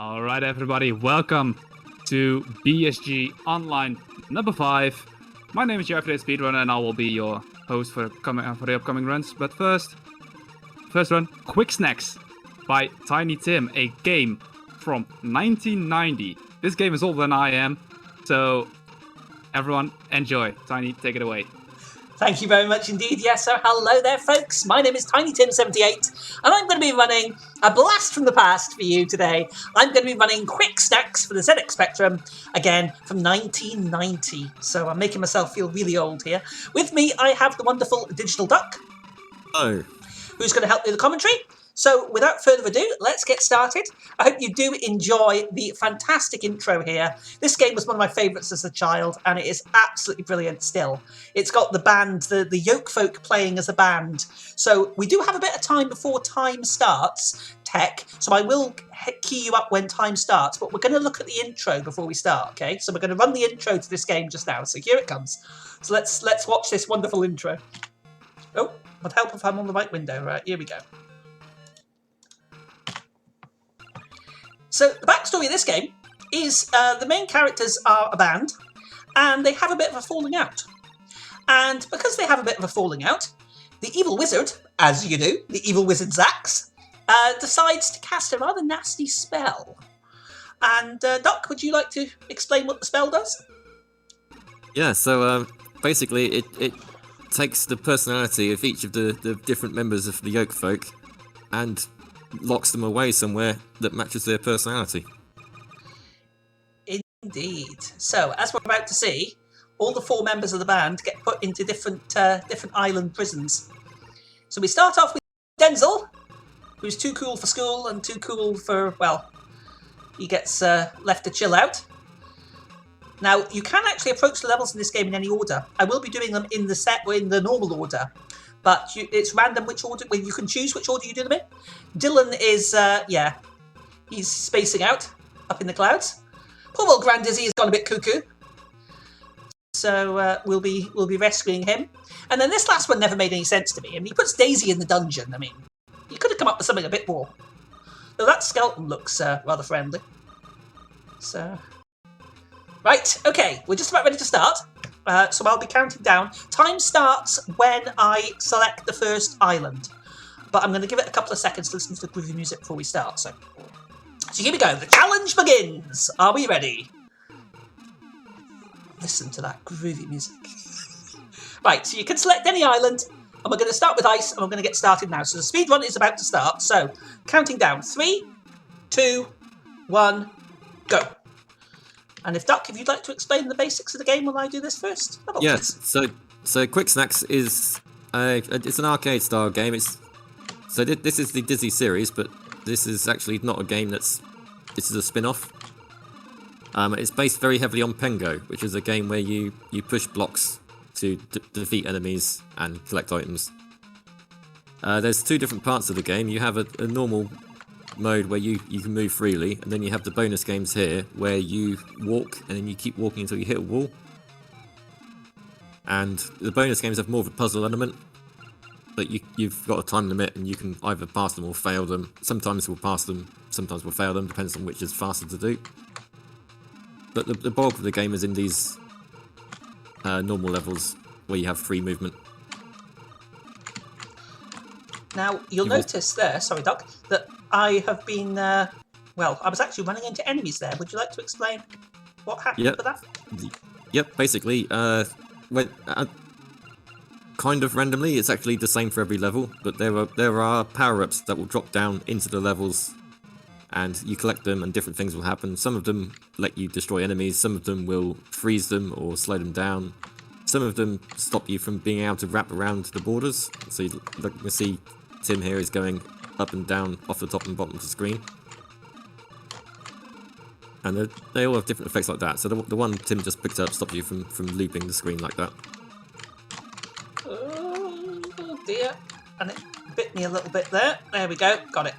Alright everybody, welcome to BSG Online number 5. My name is Jeffrey Speedrun and I will be your host for the upcoming runs. But first run, Kwik Snax by TinyTim, a game from 1990. This game is older than I am, so everyone enjoy. Tiny, take it away. Thank you very much indeed. Yes, so hello there, folks. My name is TinyTim78, and I'm going to be running a blast from the past for you today. I'm going to be running Kwik Snax for the ZX Spectrum, again, from 1990. So I'm making myself feel really old here. With me, I have the wonderful Digital Duck. Hello. Who's going to help me with the commentary. So without further ado, let's get started. I hope you do enjoy the fantastic intro here. This game was one of my favourites as a child, and it is absolutely brilliant still. It's got the band, the Yoke Folk playing as a band. So we do have a bit of time before time starts, Tech, so I will key you up when time starts, but we're going to look at the intro before we start, okay? So we're going to run the intro to this game just now, so here it comes. So let's watch this wonderful intro. Oh, would help if I'm on the right window. Right, here we go. So the backstory of this game is the main characters are a band, and they have a bit of a falling out. And because they have a bit of a falling out, the evil wizard, as you do, the evil wizard Zax, decides to cast a rather nasty spell. And Doc, would you like to explain what the spell does? Yeah, so basically it takes the personality of each of the different members of the Yoke Folk and locks them away somewhere that matches their personality. Indeed. So, as we're about to see, all the 4 members of the band get put into different island prisons. So we start off with Denzel, who's too cool for school and too cool for, well, he gets left to chill out. Now, you can actually approach the levels in this game in any order. I will be doing them in the normal order. But it's random which order, you can choose which order you do them in. Dylan is, he's spacing out up in the clouds. Poor old Grand Dizzy has gone a bit cuckoo. So we'll be rescuing him. And then this last one never made any sense to me. I mean, he puts Daisy in the dungeon. I mean, you could have come up with something a bit more. Though that skeleton looks rather friendly. So, right, okay, we're just about ready to start. So I'll be counting down. Time starts when I select the first island. But I'm going to give it a couple of seconds to listen to the groovy music before we start. So here we go. The challenge begins. Are we ready? Listen to that groovy music. Right, so you can select any island. And we're going to start with ice. And we're going to get started now. So the speed run is about to start. So counting down. 3, 2, 1, go. And if you'd like to explain the basics of the game, will I do this first? Yes. So Kwik Snax is it's an arcade style game. This is the Dizzy series, but this is actually not a game this is a spin-off. It's based very heavily on Pengo, which is a game where you push blocks to defeat enemies and collect items. There's 2 different parts of the game. You have a normal mode where you can move freely, and then you have the bonus games here where you walk and then you keep walking until you hit a wall. And the bonus games have more of a puzzle element, but you've got a time limit and you can either pass them or fail them. Sometimes we'll pass them, sometimes we'll fail them, depends on which is faster to do. But the bulk of the game is in these normal levels where you have free movement. Now, you'll notice there, sorry Doc, that I have been, I was actually running into enemies there. Would you like to explain what happened with that? Yep, basically, kind of randomly, it's actually the same for every level, but there are power-ups that will drop down into the levels, and you collect them and different things will happen. Some of them let you destroy enemies, some of them will freeze them or slow them down. Some of them stop you from being able to wrap around the borders. So you can see Tim here is going up and down off the top and bottom of the screen. And they all have different effects like that. So the one Tim just picked up stops you from looping the screen like that. Oh dear. And it bit me a little bit there. There we go. Got it.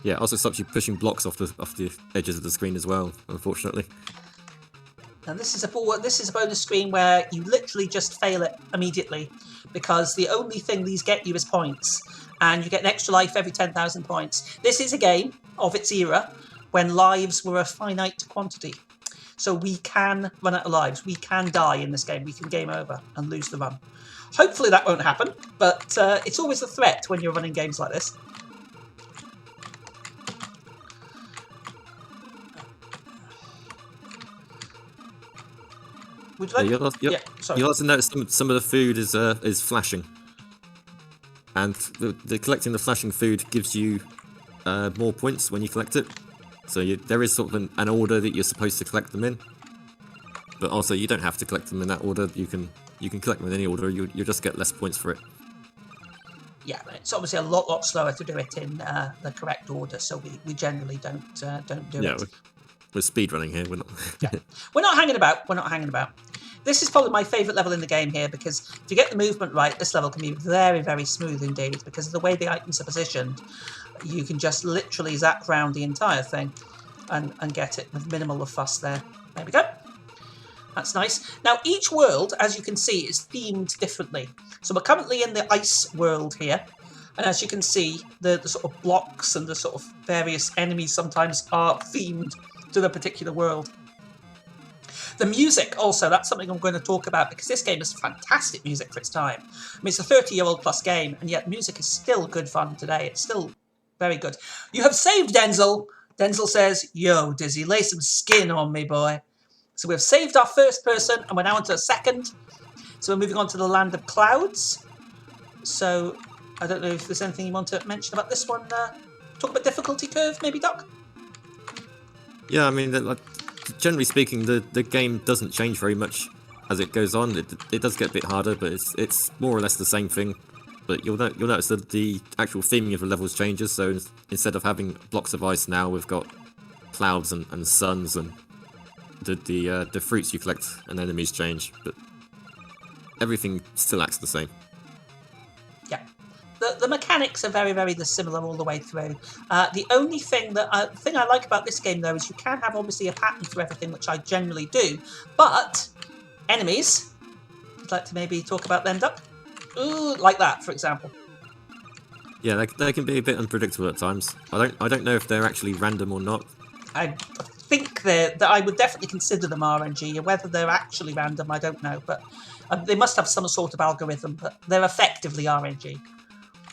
Yeah, it also stops you pushing blocks off the edges of the screen as well, unfortunately. Now this is a bonus screen where you literally just fail it immediately, because the only thing these get you is points, and you get an extra life every 10,000 points. This is a game of its era when lives were a finite quantity. So we can run out of lives. We can die in this game. We can game over and lose the run. Hopefully that won't happen, but it's always a threat when you're running games like this. Would you like? Yeah, you'll also notice some of the food is flashing, and the collecting the flashing food gives you more points when you collect it. So there is sort of an order that you're supposed to collect them in, but also you don't have to collect them in that order. You can collect them in any order. You just get less points for it. Yeah, it's obviously a lot slower to do it in the correct order, so we generally don't do it. We're speedrunning here. We're not. Yeah. We're not hanging about. We're not hanging about. This is probably my favourite level in the game here, because if you get the movement right, this level can be very, very smooth indeed, because of the way the items are positioned. You can just literally zap round the entire thing and get it with minimal of fuss there. There we go. That's nice. Now, each world, as you can see, is themed differently. So we're currently in the ice world here. And as you can see, the sort of blocks and the sort of various enemies sometimes are themed to the particular world. The music also, that's something I'm going to talk about, because this game is fantastic music for its time. I mean, it's a 30-year-old plus game, and yet music is still good fun today. It's still very good. You have saved, Denzel. Denzel says, yo, Dizzy, lay some skin on me, boy. So we've saved our first person, and we're now into a second. So we're moving on to the land of clouds. So I don't know if there's anything you want to mention about this one. Talk about difficulty curve, maybe, Doc? Yeah, I mean, generally speaking, the game doesn't change very much as it goes on. It does get a bit harder, but it's more or less the same thing. But you'll notice that the actual theming of the levels changes. So instead of having blocks of ice, now we've got clouds and suns, and the fruits you collect and enemies change, but everything still acts the same. Yeah. The mechanics are very, very similar all the way through. The only thing I like about this game, though, is you can have obviously a pattern for everything, which I generally do. But enemies, I'd like to maybe talk about them, Duck. Ooh, like that, for example. Yeah, they can be a bit unpredictable at times. I don't know if they're actually random or not. I think that I would definitely consider them RNG. Whether they're actually random, I don't know, but they must have some sort of algorithm. But they're effectively RNG.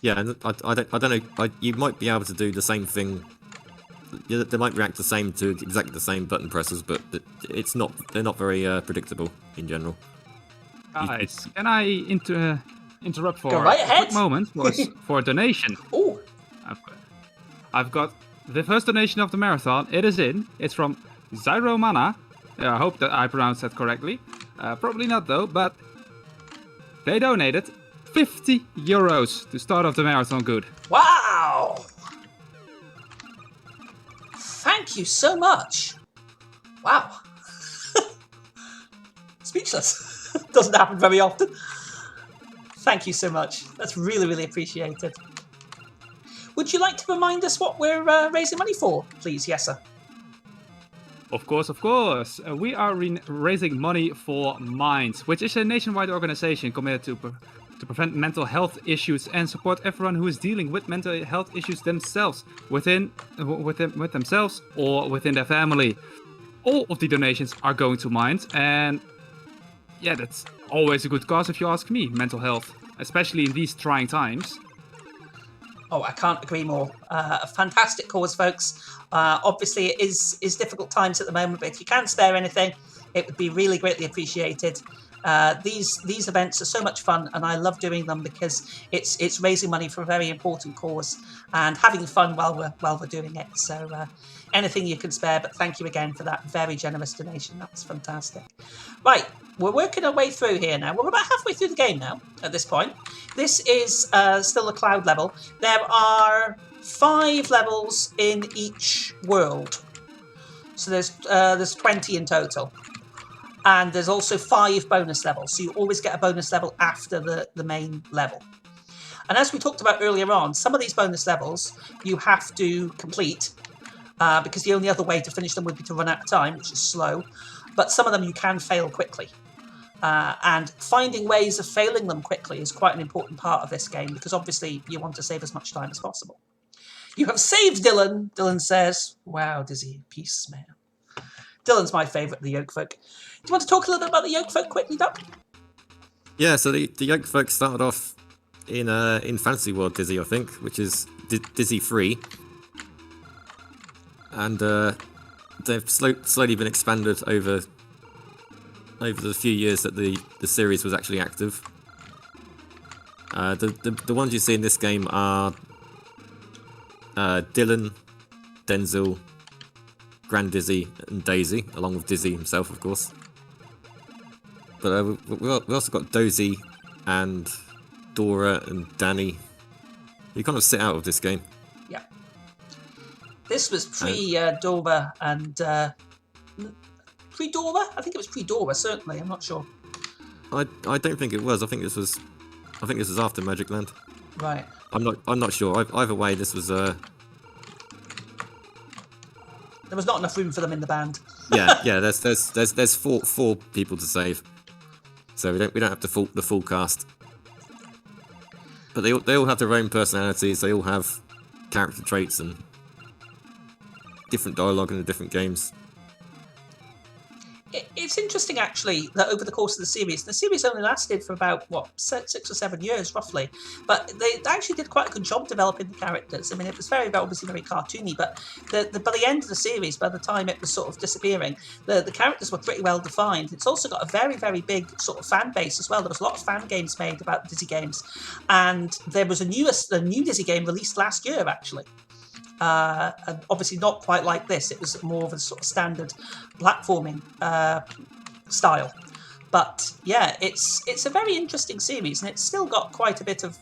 Yeah, and I don't know. You might be able to do the same thing. They might react the same to exactly the same button presses, but it's not. They're not very predictable in general. Guys, can I interrupt for Go right a ahead. quick moment for a donation? Oh, I've got the first donation of the marathon. It is in. It's from Zyro Mana. I hope that I pronounced that correctly. Probably not though, but they donated 50 euros to start off the marathon good. wow! Thank you so much. Wow. Speechless. Doesn't happen very often. Thank you so much. That's really, really appreciated. Would you like to remind us what we're raising money for, please, Yessa? Of course. We are raising money for Minds, which is a nationwide organization committed to prevent mental health issues and support everyone who is dealing with mental health issues themselves, with themselves or within their family. All of the donations are going to Minds, and yeah, that's always a good cause if you ask me. Mental health, especially in these trying times. Oh, I can't agree more. A fantastic cause, folks. Obviously, it is difficult times at the moment, but if you can spare anything, it would be really greatly appreciated. These events are so much fun, and I love doing them because it's raising money for a very important cause and having fun while we're doing it. So anything you can spare, but thank you again for that very generous donation. That's fantastic. Right, we're working our way through here now. We're about halfway through the game now at this point. This is still a cloud level. There are 5 levels in each world, so there's 20 in total. And there's also 5 bonus levels, so you always get a bonus level after the main level. And as we talked about earlier on, some of these bonus levels you have to complete because the only other way to finish them would be to run out of time, which is slow. But some of them you can fail quickly. And finding ways of failing them quickly is quite an important part of this game, because obviously you want to save as much time as possible. You have saved Dylan, Dylan says. Wow, Dizzy, peace, man. Dylan's my favourite, the Yoke Folk. Do you want to talk a little bit about the Yoke Folk quickly, Duck? Yeah, so the Yoke Folk started off in Fantasy World Dizzy, I think, which is Dizzy 3. And they've slowly been expanded over the few years that the series was actually active. The ones you see in this game are Dylan, Denzel, Grand Dizzy, and Daisy, along with Dizzy himself, of course. But we also got Dozy and Dora and Danny. You kind of sit out of this game. Yeah. This was pre-Dora and... pre-Dora? I think it was pre-Dora, certainly. I'm not sure. I don't think it was. I think this was after Magic Land. Right. I'm not sure. Either way, this was There was not enough room for them in the band. yeah. There's four people to save, so we don't have the full cast. But they all have their own personalities. They all have character traits and different dialogue in the different games. It's interesting, actually, that over the course of the series only lasted for about, 6 or 7 years, roughly. But they actually did quite a good job developing the characters. I mean, it was obviously very cartoony, but by the end of the series, by the time it was sort of disappearing, the characters were pretty well defined. It's also got a very, very big sort of fan base as well. There was a lot of fan games made about Dizzy games. And there was a new Dizzy game released last year, actually. And obviously not quite like this. It was more of a sort of standard platforming style. But yeah, it's a very interesting series, and it's still got quite a bit of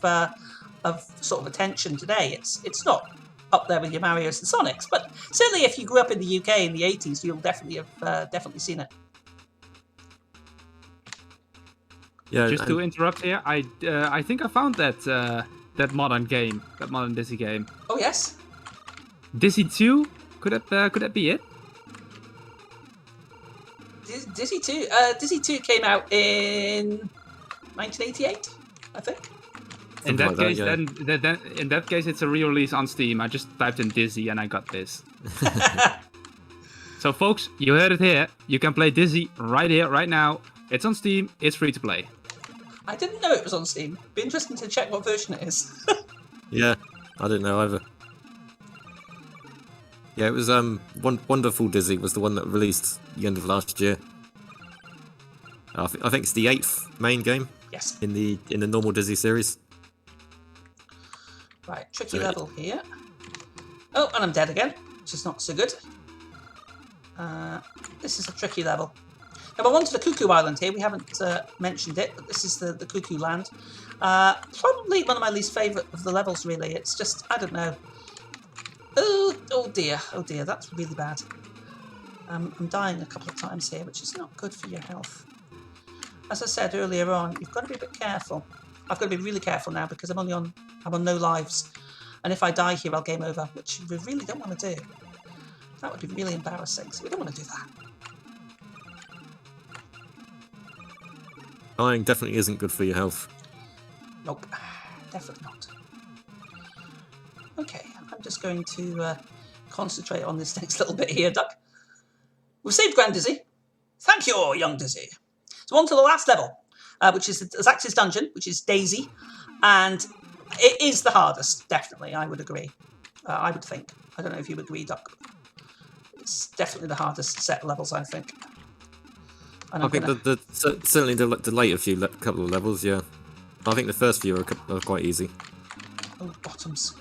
sort of attention today. It's not up there with your Marios and Sonics, but certainly if you grew up in the UK in the 80s, you'll definitely have definitely seen it. Yeah. Just to interrupt here, I think I found that modern Dizzy game. Oh yes. Dizzy 2? Could that be it? Dizzy 2? Dizzy 2 came out in 1988, I think. In that case, then in that case, it's a re-release on Steam. I just typed in Dizzy and I got this. So, folks, you heard it here. You can play Dizzy right here, right now. It's on Steam. It's free to play. I didn't know it was on Steam. Be interesting to check what version it is. Yeah, I didn't know either. Yeah, it was Wonderful Dizzy was the one that released the end of last year. I think it's the 8th main game. Yes. In the normal Dizzy series. Right, tricky level here. Oh, and I'm dead again, which is not so good. This is a tricky level. Now we're on to the Cuckoo Island here. We haven't mentioned it, but this is the Cuckoo Land. Probably one of my least favourite of the levels, really. It's just, I don't know. Oh dear, that's really bad. I'm dying a couple of times here, which is not good for your health. As I said earlier on, you've got to be a bit careful. I've got to be really careful now because I'm on no lives. And if I die here, I'll game over, which we really don't want to do. That would be really embarrassing, so we don't want to do that. Dying definitely isn't good for your health. Nope, definitely not. Okay, I'm just going to concentrate on this next little bit here, Duck. We've saved Grand Dizzy. Thank you, young Dizzy. So on to the last level, which is the Zax's Dungeon, which is Daisy. And it is the hardest, definitely, I would agree. I would think. I don't know if you agree, Duck. It's definitely the hardest set of levels, I think. And I think certainly the later couple of levels, yeah. I think the first few are quite easy. Oh, bottoms.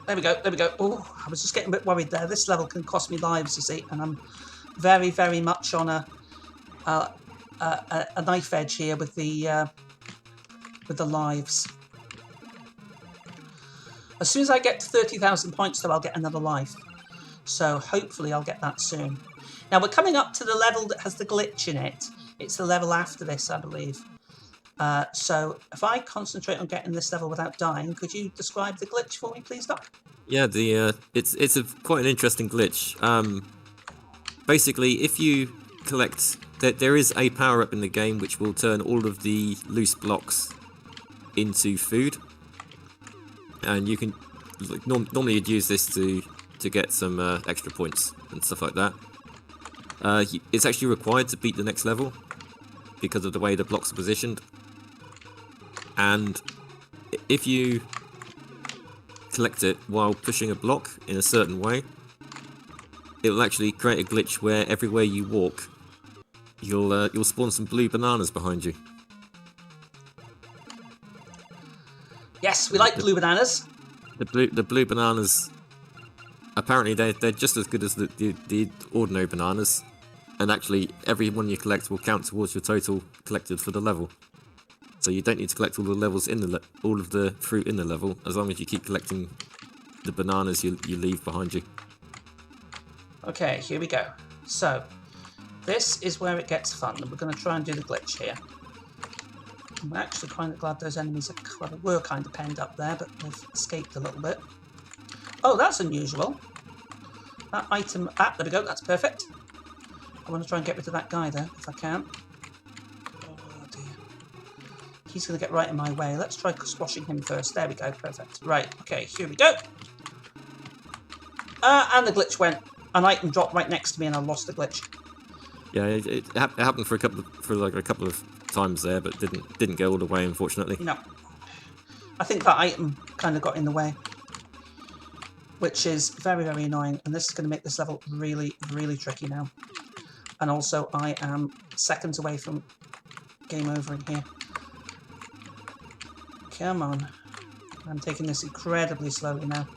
There we go. Oh, I was just getting a bit worried there. This level can cost me lives, you see, and I'm very, very much on a knife edge here with the lives. As soon as I get to 30,000 points, though, I'll get another life. So hopefully I'll get that soon. Now we're coming up to the level that has the glitch in it. It's the level after this, I believe. So if I concentrate on getting this level without dying, could you describe the glitch for me, please, Doc? Yeah, it's quite an interesting glitch. Basically, if you collect, there is a power up in the game which will turn all of the loose blocks into food, and you can like, normally you'd use this to get some extra points and stuff like that. It's actually required to beat the next level because of the way the blocks are positioned. And if you collect it while pushing a block in a certain way, it will actually create a glitch where everywhere you walk, you'll spawn some blue bananas behind you. Yes, we like blue bananas. The blue bananas, apparently they're just as good as the ordinary bananas, and actually every one you collect will count towards your total collected for the level. So you don't need to collect all the levels in all of the fruit in the level, as long as you keep collecting the bananas you leave behind you. Okay, here we go. So, this is where it gets fun, and we're going to try and do the glitch here. I'm actually kind of glad those enemies were kind of penned up there, but they've escaped a little bit. Oh, that's unusual. That item... Ah, there we go, that's perfect. I want to try and get rid of that guy there, if I can. Oh, dear. He's going to get right in my way. Let's try squashing him first. There we go, perfect. Right, okay, here we go. And the glitch went. An item dropped right next to me and I lost the glitch. Yeah, it happened for a couple of times there, but didn't go all the way, unfortunately. No. I think that item kind of got in the way, which is very, very annoying. And this is going to make this level really, really tricky now. And also, I am seconds away from game over in here. Come on. I'm taking this incredibly slowly now.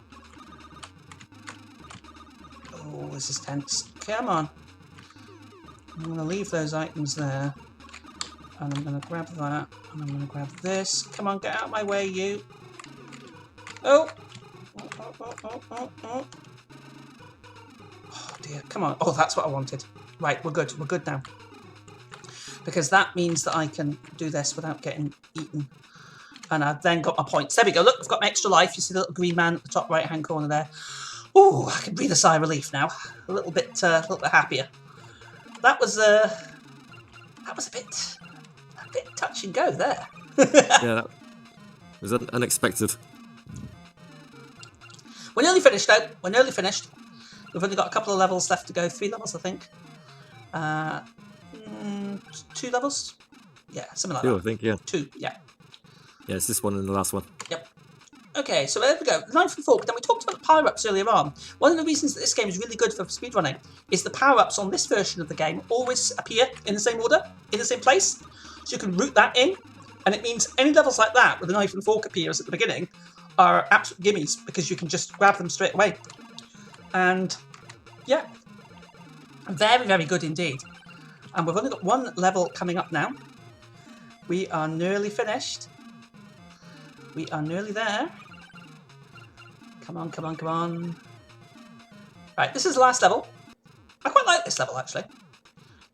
Oh, this is tense. Come on. I'm going to leave those items there. And I'm going to grab that. And I'm going to grab this. Come on, get out of my way, you. Oh! Oh, dear. Come on. Oh, that's what I wanted. Right, we're good. We're good now. Because that means that I can do this without getting eaten. And I've then got my points. There we go. Look, I've got my extra life. You see the little green man at the top right-hand corner there. Ooh, I can breathe a sigh of relief now. A little bit happier. That was a bit touch and go there. Yeah, that was unexpected. We're nearly finished, though. We're nearly finished. We've only got a couple of levels left to go. 3 levels, I think. 2 levels? Yeah, something like that. I think, yeah. 2, yeah. Yeah, it's this one and the last one. Yep. Okay, so there we go. Knife and fork. Then we talked about the power-ups earlier on. One of the reasons that this game is really good for speedrunning is the power-ups on this version of the game always appear in the same order, in the same place. So you can route that in, and it means any levels like that where the knife and fork appears at the beginning are absolute gimmies because you can just grab them straight away. And yeah, very, very good indeed. And we've only got 1 level coming up now. We are nearly finished. We are nearly there. Come on, come on, come on. Right, this is the last level. I quite like this level, actually.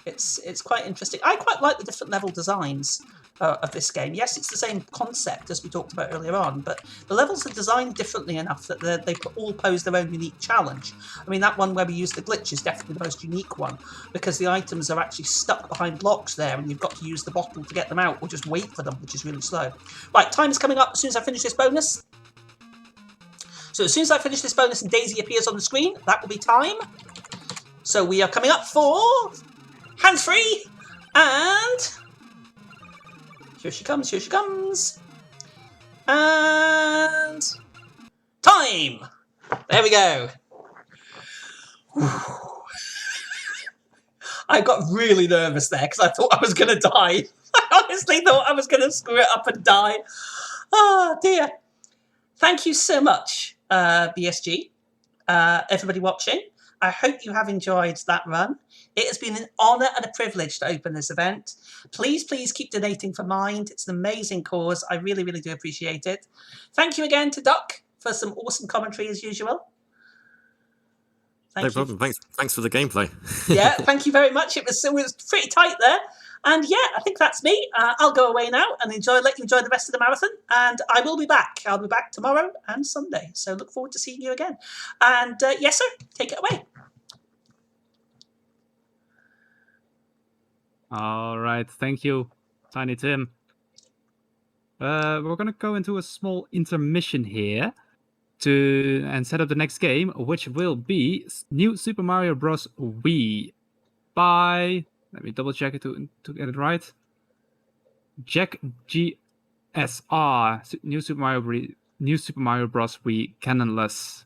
It's quite interesting. I quite like the different level designs of this game. Yes, it's the same concept as we talked about earlier on, but the levels are designed differently enough that they all pose their own unique challenge. I mean, that one where we use the glitch is definitely the most unique one, because the items are actually stuck behind blocks there, and you've got to use the bottle to get them out, or just wait for them, which is really slow. Right, time is coming up as soon as I finish this bonus. So as soon as I finish this bonus and Daisy appears on the screen, that will be time. So we are coming up for hands-free, and here she comes, here she comes, and time! There we go. I got really nervous there because I thought I was going to die. I honestly thought I was going to screw it up and die. Oh, dear. Thank you so much, BSG, everybody watching. I hope you have enjoyed that run. It has been an honour and a privilege to open this event. Please, please keep donating for Mind. It's an amazing cause. I really, really do appreciate it. Thank you again to Duck for some awesome commentary as usual. No problem. Thanks for the gameplay. Yeah, thank you very much. It was pretty tight there. And yeah, I think that's me. I'll go away now and let you enjoy the rest of the marathon. And I will be back. I'll be back tomorrow and Sunday. So look forward to seeing you again. And yes, sir, take it away. All right, thank you, Tiny Tim. We're gonna go into a small intermission here and set up the next game, which will be New Super Mario Bros. Wii by, let me double check it to get it right, Jack GSR, New Super Mario Bros. Wii Canonless.